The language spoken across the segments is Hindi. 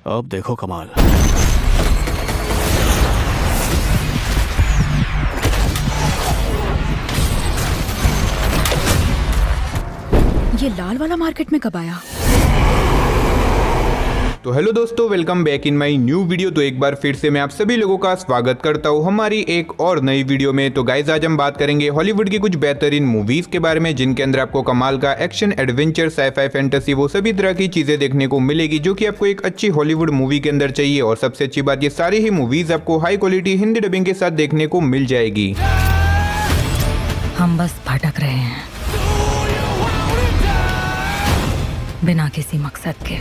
अब देखो कमाल। ये लाल वाला मार्केट में कब आया? तो हेलो दोस्तों, welcome back in my new video. तो एक बार फिर से मैं आप सभी लोगों का स्वागत करता हूं हमारी एक और नई वीडियो में। तो गाइज आज हम बात करेंगे हॉलीवुड की कुछ बेहतरीन मूवीज के बारे में, जिनके अंदर आपको कमाल का एक्शन, एडवेंचर, साईफाई, फैंटेसी, वो सभी तरह की चीजें देखने को मिलेगी जो कि आपको एक अच्छी हॉलीवुड मूवी के अंदर चाहिए। और सबसे अच्छी बात, ये सारी ही मूवीज आपको हाई क्वालिटी हिंदी डबिंग के साथ देखने को मिल जाएगी। हम बस भटक रहे हैं बिना किसी मकसद के।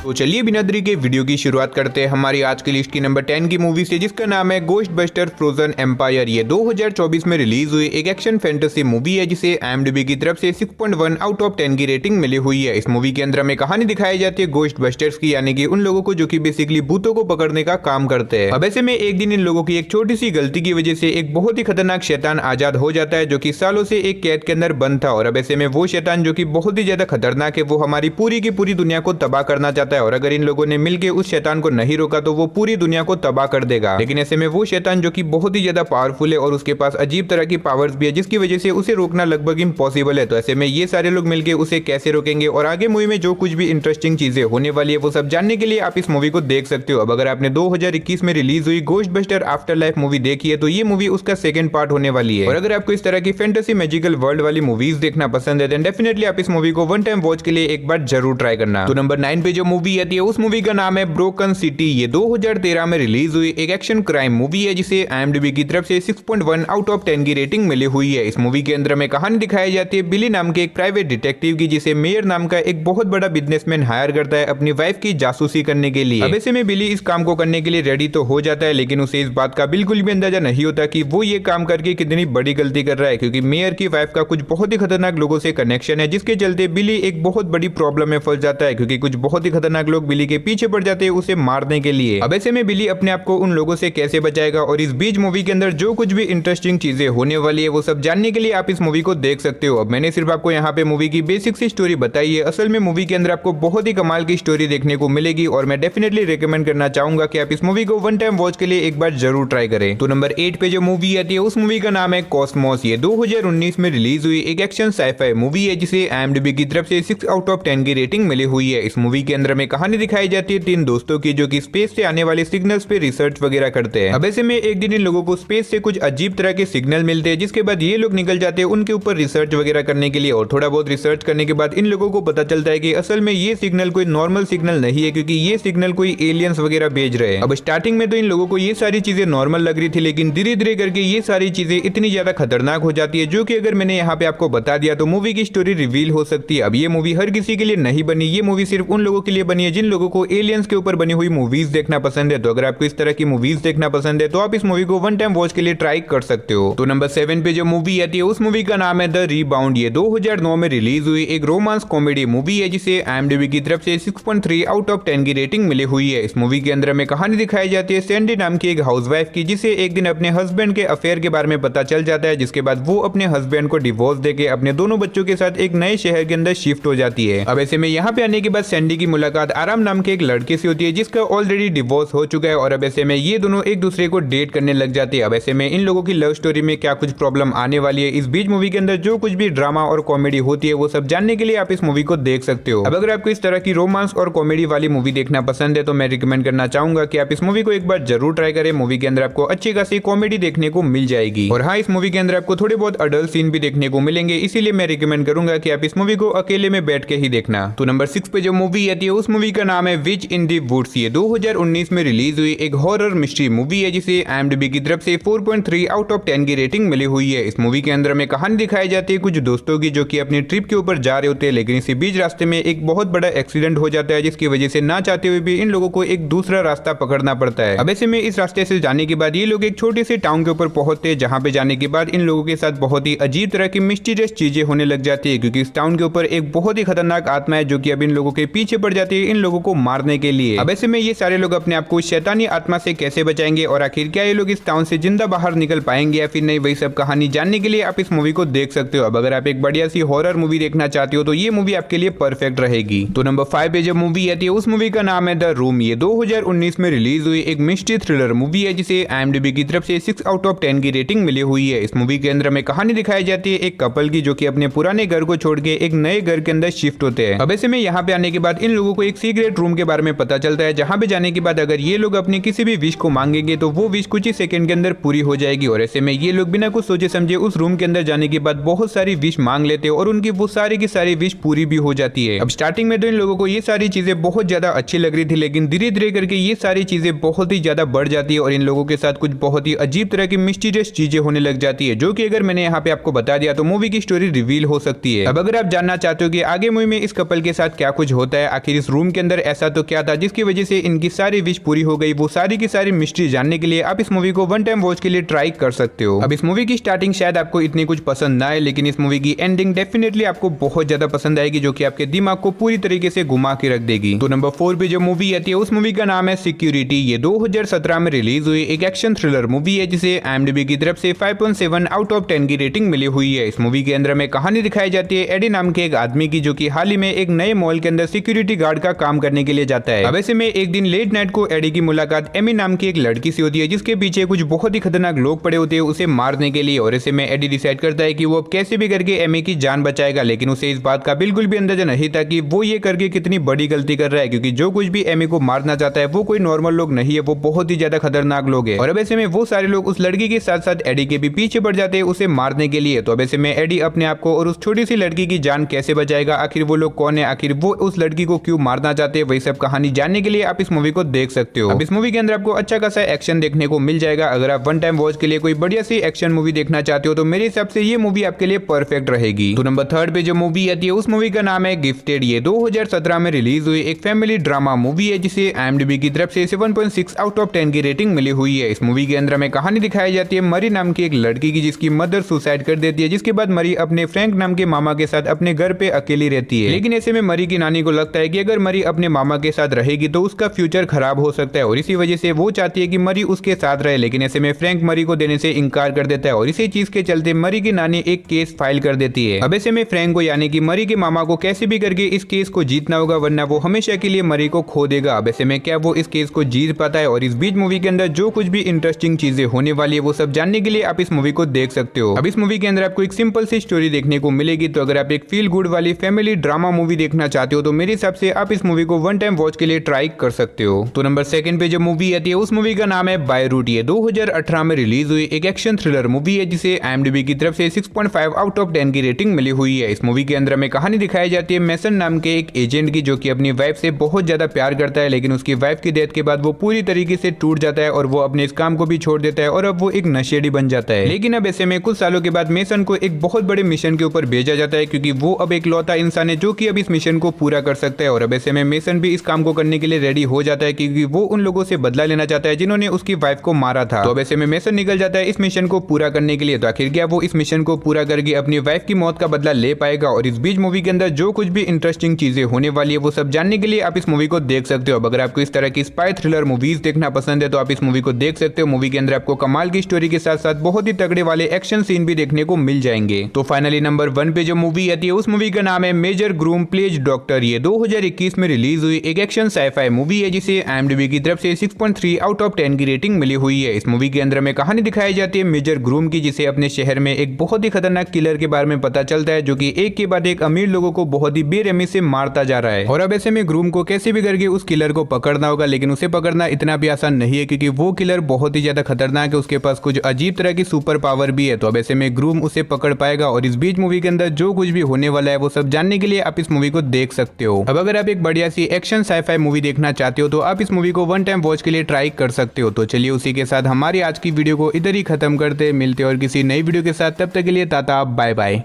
तो चलिए बिना देरी के वीडियो की शुरुआत करते हैं हमारी आज की लिस्ट की नंबर 10 की मूवी से, जिसका नाम है घोस्टबस्टर फ्रोजन एम्पायर। ये 2024 में रिलीज हुई एक एक्शन फैंटेसी मूवी है, जिसे IMDb की तरफ से 6.1 आउट ऑफ 10 की रेटिंग मिली हुई है। इस मूवी के अंदर हमें कहानी दिखाई जाती है घोस्टबस्टर्स की, यानी कि उन लोगों को जो कि बेसिकली भूतों को पकड़ने का काम करते हैं। अब ऐसे में एक दिन इन लोगों की एक छोटी सी गलती की वजह से एक बहुत ही खतरनाक शैतान आजाद हो जाता है, जो कि सालों से एक कैद के अंदर बंद था। और अब ऐसे में वो शैतान जो कि बहुत ही ज्यादा खतरनाक है, वो हमारी पूरी की पूरी दुनिया को तबाह करना चाहता है। और अगर इन लोगों ने मिलकर उस शैतान को नहीं रोका तो वो पूरी दुनिया को तबाह कर देगा। लेकिन ऐसे में वो शैतान जो कि बहुत ही ज्यादा पावरफुल है और उसके पास अजीब तरह की पावर्स भी है, जिसकी वजह से उसे रोकना लगभग इम्पॉसिबल है। तो ऐसे में ये सारे लोग मिलकर उसे कैसे रोकेंगे और आगे मूवी में जो कुछ भी इंटरेस्टिंग चीजें होने वाली है, वो सब जानने के लिए आप इस मूवी को देख सकते हो। अब अगर आपने 2021 में रिलीज हुई घोस्टबस्टर आफ्टरलाइफ मूवी देखी है, तो ये मूवी उसका सेकंड पार्ट होने वाली है। और अगर आपको इस तरह की फैंटेसी मैजिकल वर्ल्ड वाली मूवीज देखना पसंद है, देन डेफिनेटली आप इस मूवी को वन टाइम वॉच के लिए एक बार जरूर ट्राई करना। तो नंबर 9 पे जो मूवी आती है, उस मूवी का नाम है ब्रोकन सिटी। ये 2013 में रिलीज हुई एक एक्शन क्राइम मूवी है, जिसे IMDb की तरफ से 6.1 आउट ऑफ 10 की रेटिंग मिली हुई है। इस मूवी के अंदर में कहानी दिखाई जाती है बिली नाम के एक प्राइवेट डिटेक्टिव की, जिसे मेयर नाम का एक बहुत बड़ा बिजनेसमैन हायर करता है अपनी वाइफ की जासूसी करने के लिए। अब ऐसे में बिली इस काम को करने के लिए रेडी तो हो जाता है, लेकिन उसे इस बात का बिल्कुल भी अंदाजा नहीं होता कि वो ये काम करके कितनी बड़ी गलती कर रहा है, क्योंकि मेयर की वाइफ का कुछ बहुत ही खतरनाक लोगों से कनेक्शन है, जिसके चलते बिली एक बहुत बड़ी प्रॉब्लम में फंस जाता है, क्योंकि कुछ बहुत ही खतरनाक लोग बिली के पीछे पड़ जाते हैं उसे मारने के लिए। अब ऐसे में बिली अपने आप को उन लोगों से कैसे बचाएगा, और इस बीच मूवी के अंदर जो कुछ भी इंटरेस्टिंग चीजें होने वाली है, वो सब जानने के लिए आप इस मूवी को देख सकते हो। अब मैंने सिर्फ आपको यहाँ पे मूवी की बेसिक सी स्टोरी बताई है। असल में मूवी के अंदर आपको बहुत ही कमाल की स्टोरी देखने को मिलेगी, और मैं डेफिनेटली रिकमेंड करना चाहूंगा कि आप इस मूवी को वन टाइम वॉच के लिए एक बार जरूर ट्राई करें। तो नंबर 8 पे जो मूवी आती है, उस मूवी का नाम है कॉस्मोस। ये 2019 में रिलीज हुई एक एक्शन साईफाई मूवी है, जिसे IMDb की तरफ से 6 आउट ऑफ 10 की रेटिंग मिली हुई है। इस मूवी के अंदर में कहानी दिखाई जाती है 3 दोस्तों की, जो कि स्पेस से आने वाले सिग्नल्स पे रिसर्च वगैरह करते हैं। अब ऐसे में एक दिन इन लोगों को स्पेस से कुछ अजीब तरह के सिग्नल मिलते हैं, जिसके बाद ये लोग निकल जाते हैं उनके ऊपर रिसर्च वगैरह करने के लिए। और थोड़ा बहुत रिसर्च करने के बाद इन लोगों को पता चलता है कि असल में ये सिग्नल कोई नॉर्मल सिग्नल नहीं है, क्योंकि ये सिग्नल कोई एलियंस वगैरह भेज रहे हैं। अब स्टार्टिंग में तो इन लोगों को ये सारी चीजें नॉर्मल लग रही थी, लेकिन धीरे धीरे करके ये सारी चीजें इतनी ज्यादा खतरनाक हो जाती है, जो कि अगर मैंने यहाँ पे आपको बता दिया तो मूवी की स्टोरी रिवील हो सकती है। अब ये मूवी हर किसी के लिए नहीं बनी, ये मूवी सिर्फ उन लोगों के लिए बनी है जिन लोगों को एलियंस के ऊपर बनी हुई मूवीज देखना पसंद है। तो अगर आपको इस तरह की मूवीज देखना पसंद है, तो आप इस मूवी को वन टाइम वॉच के लिए ट्राई कर सकते हो। तो नंबर 7 पे जो मूवी आती है, उस मूवी का नाम है द रीबाउंड। ये 2009 में रिलीज हुई एक रोमांस कॉमेडी मूवी है, जिसे IMDb की तरफ से 6.3 आउट ऑफ 10 की रेटिंग मिली हुई है। इस मूवी के अंदर में कहानी दिखाई जाती है सैंडी नाम की एक हाउसवाइफ की, जिसे एक दिन अपने हस्बैंड के अफेयर के बारे में पता चल जाता है, जिसके बाद वो अपने हस्बैंड को डिवोर्स देके अपने दोनों बच्चों के साथ एक नए शहर के अंदर शिफ्ट हो जाती है। अब ऐसे में यहाँ पे आने के बाद सैंडी की मुलाकात आराम नाम के एक लड़के से होती है, जिसका ऑलरेडी डिवोर्स हो चुका है। और अब ऐसे में ये दोनों एक दूसरे को डेट करने लग जाते हैं। अब ऐसे में इन लोगों की लव स्टोरी में क्या कुछ प्रॉब्लम आने वाली है, इस बीच मूवी के अंदर जो कुछ भी ड्रामा और कॉमेडी होती है, वो सब जानने के लिए आप इस मूवी को देख सकते हो। अब अगर आपको इस तरह की रोमांस और कॉमेडी वाली मूवी देखना पसंद है, तो मैं रिकमेंड करना चाहूंगा कि आप इस मूवी को एक बार जरूर ट्राई करें। मूवी के अंदर आपको अच्छी खासी कॉमेडी देखने को मिल जाएगी, और हाँ, इस मूवी के अंदर आपको थोड़े बहुत अडल्ट सीन भी देखने को मिलेंगे, इसीलिए मैं रिकमेंड करूंगा कि आप इस मूवी को अकेले में बैठ के ही देखना। तो नंबर 6 पे जो मूवी आती है, उस मूवी का नाम है विच इन दी वुड्स। ये 2019 में रिलीज हुई एक हॉरर मिस्ट्री मूवी है, जिसे IMDb की तरफ से 4.3 आउट ऑफ 10 की रेटिंग मिली हुई है। इस मूवी के अंदर में कहानी दिखाई जाती है कुछ दोस्तों की, जो कि अपनी ट्रिप के ऊपर जा रहे होते हैं, लेकिन इसी बीच रास्ते में एक बहुत बड़ा एक्सीडेंट हो जाता है, जिसकी वजह से ना चाहते हुए भी इन लोगों को एक दूसरा रास्ता पकड़ना पड़ता है। अब ऐसे में इस रास्ते से जाने के बाद ये लोग एक छोटे से टाउन के ऊपर पहुंचते हैं, जहां पे जाने के बाद इन लोगों के साथ बहुत ही अजीब तरह की मिस्टीरियस चीजें होने लग जाती है, क्योंकि इस टाउन के ऊपर एक बहुत ही खतरनाक आत्मा है, जो कि अब इन लोगों के पीछे पड़ जाती है हैं इन लोगों को मारने के लिए। अब ऐसे में ये सारे लोग अपने आप को शैतानी आत्मा से कैसे बचाएंगे और आखिर क्या ये लोग इस टाउन से जिंदा बाहर निकल पाएंगे या फिर नहीं, वही सब कहानी जानने के लिए आप इस मूवी को देख सकते हो। अब अगर आप एक बढ़िया सी हॉरर मूवी देखना चाहते हो तो ये मूवी आपके लिए परफेक्ट रहेगी। तो नंबर 5 पे जो मूवी आती है उस मूवी का नाम है द रूम। ये 2019 में रिलीज हुई एक मिस्ट्री थ्रिलर मूवी है जिसे IMDb की तरफ से 6 आउट ऑफ 10 की रेटिंग मिली हुई है। इस मूवी के अंदर में कहानी दिखाई जाती है एक कपल की जो कि अपने पुराने घर को छोड़ के एक नए घर के अंदर शिफ्ट होते हैं। अब ऐसे में यहाँ पे आने के बाद इन लोगों को एक सीक्रेट रूम के बारे में पता चलता है जहाँ पे जाने के बाद अगर ये लोग अपनी किसी भी विश को मांगेंगे तो वो विश कुछ ही सेकंड के अंदर पूरी हो जाएगी। और ऐसे में ये लोग बिना कुछ सोचे समझे उस रूम के अंदर जाने के बाद बहुत सारी विश मांग लेते हैं और उनकी वो सारी की सारी विश पूरी भी हो जाती है। अब स्टार्टिंग में तो इन लोगों को ये सारी चीजें बहुत ज्यादा अच्छी लग रही थी, लेकिन धीरे धीरे करके ये सारी चीजें बहुत ही ज्यादा बढ़ जाती है और इन लोगों के साथ कुछ बहुत ही अजीब तरह की मिस्टीरियस चीजें होने लग जाती है, जो कि अगर मैंने यहाँ पे आपको बता दिया तो मूवी की स्टोरी रिवील हो सकती है। अब अगर आप जानना चाहते हो कि आगे मूवी में इस कपल के साथ क्या कुछ होता है, आखिर इस रूम के अंदर ऐसा तो क्या था जिसकी वजह से इनकी सारी विश पूरी हो गई, वो सारी की सारी मिस्ट्री जानने के लिए आप इस मूवी को वन टाइम वॉच के लिए ट्राई कर सकते हो। अब इस मूवी की स्टार्टिंग शायद आपको इतनी कुछ पसंद ना आए, लेकिन इस मूवी की एंडिंग डेफिनेटली आपको बहुत ज्यादा पसंद आएगी, जो कि आपके दिमाग को पूरी तरीके से घुमा के रख देगी। तो नंबर 4 पे जो मूवी आती है उस मूवी का नाम है सिक्योरिटी। ये 2017 में रिलीज हुई एक एक्शन थ्रिलर मूवी है जिसे IMDb की तरफ से 5.7 आउट ऑफ 10 की रेटिंग मिली हुई है। इस मूवी के अंदर में कहानी दिखाई जाती है एडी नाम के एक आदमी की, जो कि हाल ही में एक नए मॉल के अंदर सिक्योरिटी गार्ड का काम करने के लिए जाता है। अब ऐसे में एक दिन लेट नाइट को एडी की मुलाकात एमी नाम की एक लड़की से होती है जिसके पीछे कुछ बहुत ही खतरनाक लोग पड़े होते हैं उसे मारने के लिए। और ऐसे में एडी डिसाइड करता है कि वो अब कैसे भी करके एमी की जान बचाएगा, लेकिन उसे इस बात का बिल्कुल भी अंदाजा नहीं था कि वो ये करके कितनी बड़ी गलती कर रहा है, क्योंकि जो कुछ भी एमी को मारना चाहता है वो कोई नॉर्मल लोग नहीं है, वो बहुत ही ज्यादा खतरनाक लोग हैं। और अब ऐसे में वो सारे लोग उस लड़की के साथ साथ एडी के भी पीछे पड़ जाते हैं उसे मारने के लिए। तो अब ऐसे में एडी अपने आप को और उस छोटी सी लड़की की जान कैसे बचाएगा, आखिर वो लोग कौन है, आखिर वो उस लड़की को क्यों मारना चाहते हैं, वही सब कहानी जानने के लिए आप इस मूवी को देख सकते हो। अब इस मूवी के अंदर आपको अच्छा खासा एक्शन देखने को मिल जाएगा। अगर आप वन टाइम वॉच के लिए कोई बढ़िया सी एक्शन मूवी देखना चाहते हो तो मेरे हिसाब से ये मूवी आपके लिए परफेक्ट रहेगी। तो नंबर 3 पे जो मूवी आती है उस मूवी का नाम है गिफ्टेड। ये 2017 में रिलीज हुई एक फैमिली ड्रामा मूवी है जिसे IMDb की तरफ से 7.6 आउट ऑफ 10 की रेटिंग मिली हुई है। इस मूवी के अंदर में कहानी दिखाई जाती है मरी नाम की एक लड़की की जिसकी मदर सुसाइड कर देती है, जिसके बाद मरी अपने फ्रैंक नाम के मामा के साथ अपने घर पे अकेली रहती है। लेकिन ऐसे में मरी की नानी को लगता है कि अगर मरी अपने मामा के साथ रहेगी तो उसका फ्यूचर खराब हो सकता है और इसी वजह से वो चाहती है कि मरी उसके साथ रहे, लेकिन ऐसे में फ्रैंक मरी को देने से इनकार कर देता है और इसी चीज के चलते मरी की नानी एक केस फाइल कर देती है। अब ऐसे में फ्रैंक को यानी कि मरी के मामा को कैसे भी करके इस केस को जीतना होगा, वरना वो हमेशा के लिए मरी को खो देगा। अब ऐसे में क्या वो इस केस को जीत पाता है, और इस बीच मूवी के अंदर जो कुछ भी इंटरेस्टिंग चीजें होने वाली है वो सब जानने के लिए आप इस मूवी को देख सकते हो। अब इस मूवी के अंदर आपको एक सिंपल सी स्टोरी देखने को मिलेगी। तो अगर आप एक फील गुड वाली फैमिली ड्रामा मूवी देखना चाहते हो तो मेरे हिसाब से आप इस मूवी को वन टाइम वॉच के लिए ट्राई कर सकते हो। तो नंबर 2 पे जो मूवी आती है उस मूवी का नाम है बाय रूट। ये 2018 में रिलीज हुई एक एक्शन थ्रिलर मूवी है जिसे IMDb की तरफ से 6.5 आउट ऑफ 10 की रेटिंग मिली हुई है। इस मूवी के अंदर में कहानी दिखाई जाती है मैसन नाम के एक एजेंट की, जो कि अपनी वाइफ से बहुत ज्यादा प्यार करता है, लेकिन उसकी वाइफ की डेथ के बाद वो पूरी तरीके से टूट जाता है और वो अपने इस काम को भी छोड़ देता है और अब वो एक नशेड़ी बन जाता है। लेकिन अब ऐसे में कुछ सालों के बाद मेसन को एक बहुत बड़े मिशन के ऊपर भेजा जाता है, क्योंकि वो अब एक लौता इंसान है जो कि अब इस मिशन को पूरा कर सकता है। और अब ऐसे में मेसन भी इस काम को करने के लिए रेडी हो जाता है, क्योंकि वो उन लोगों से बदला लेना चाहता है जिन्होंने उसकी वाइफ को मारा था। तो अब ऐसे में मेसन निकल जाता है इस मिशन को पूरा करने के लिए। तो आखिर क्या वो इस मिशन को पूरा करके अपनी वाइफ की मौत का बदला ले पाएगा, और इस बीच मूवी के अंदर जो कुछ भी इंटरेस्टिंग चीजें होने वाली है वो सब जानने के लिए आप इस मूवी को देख सकते हो। अब अगर आपको इस तरह की स्पाई थ्रिलर मूवीज देखना पसंद है तो आप इस मूवी को देख सकते हो। मूवी के अंदर आपको कमाल की स्टोरी के साथ साथ बहुत ही तगड़े वाले एक्शन सीन भी देखने को मिल जाएंगे। तो फाइनली नंबर 1 पे जो मूवी आती है उस मूवी का नाम है मेजर ग्रूम प्लेज डॉक्टर। ये 2021 में रिलीज हुई एक एक्शन साइफाई मूवी है जिसे IMDb की तरफ से 6.3 आउट ऑफ 10 की रेटिंग मिली हुई है। इस मूवी के अंदर में कहानी दिखाई जाती है मेजर ग्रूम की, जिसे अपने शहर में एक बहुत ही खतरनाक किलर के बारे में पता चलता है, जो कि एक के बाद एक अमीर लोगों को बहुत ही बेरहमी से मारता जा रहा है। और अब ऐसे में ग्रूम को कैसे भी करके उस किलर को पकड़ना होगा, लेकिन उसे पकड़ना इतना भी आसान नहीं है क्योंकि वो किलर बहुत ही ज्यादा खतरनाक है, उसके पास कुछ अजीब तरह की सुपर पावर भी है। तो अब ऐसे में ग्रूम उसे पकड़ पाएगा, और इस बीच मूवी के अंदर जो कुछ भी होने वाला है वो सब जानने के लिए आप इस मूवी को देख सकते हो। अब अगर आप एक बढ़िया सी एक्शन साइफाई मूवी देखना चाहते हो तो आप इस मूवी को वन टाइम वॉच के लिए ट्राई कर सकते हो। तो चलिए उसी के साथ हमारी आज की वीडियो को इधर ही खत्म करते, मिलते और किसी नई वीडियो के साथ, तब तक के लिए टाटा बाय बाय।